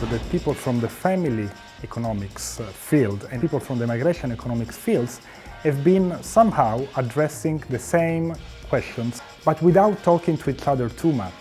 that people from the family economics field and people from the migration economics fields have been somehow addressing the same questions, but without talking to each other too much.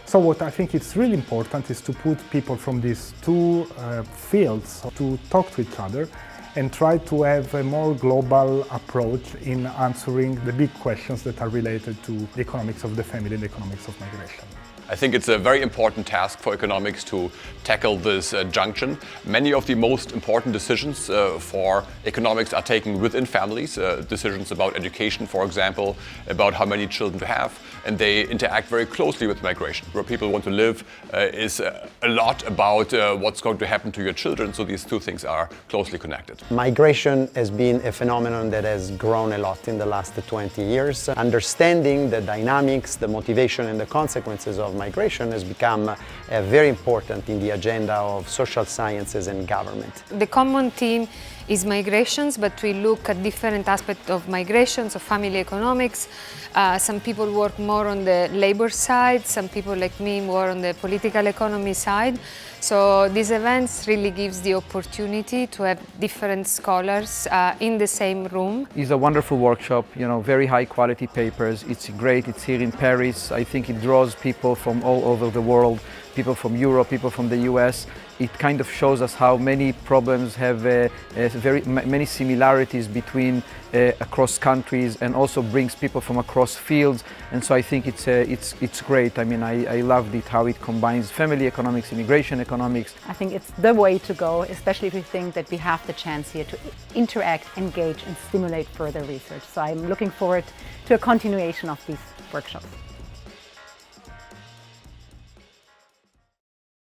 So what I think is really important is to put people from these two fields to talk to each other and try to have a more global approach in answering the big questions that are related to the economics of the family and the economics of migration. I think it's a very important task for economics to tackle this junction. Many of the most important decisions for economics are taken within families, decisions about education, for example, about how many children to have, and they interact very closely with migration. Where people want to live is a lot about what's going to happen to your children, so these two things are closely connected. Migration has been a phenomenon that has grown a lot in the last 20 years. Understanding the dynamics, the motivation and the consequences of migration has become very important in the agenda of social sciences and government. The common theme is migrations, but we look at different aspects of migrations, of family economics. Some people work more on the labor side, some people like me more on the political economy side. So these events really gives the opportunity to have different scholars in the same room. It's a wonderful workshop, very high quality papers. It's great, it's here in Paris. I think it draws people from all over the world, people from Europe, people from the US. It kind of shows us how many problems have many similarities between across countries, and also brings people from across fields. And so I think it's great. I mean, I loved it, how it combines family economics, immigration economics. I think it's the way to go, especially if we think that we have the chance here to interact, engage and stimulate further research. So I'm looking forward to a continuation of these workshops.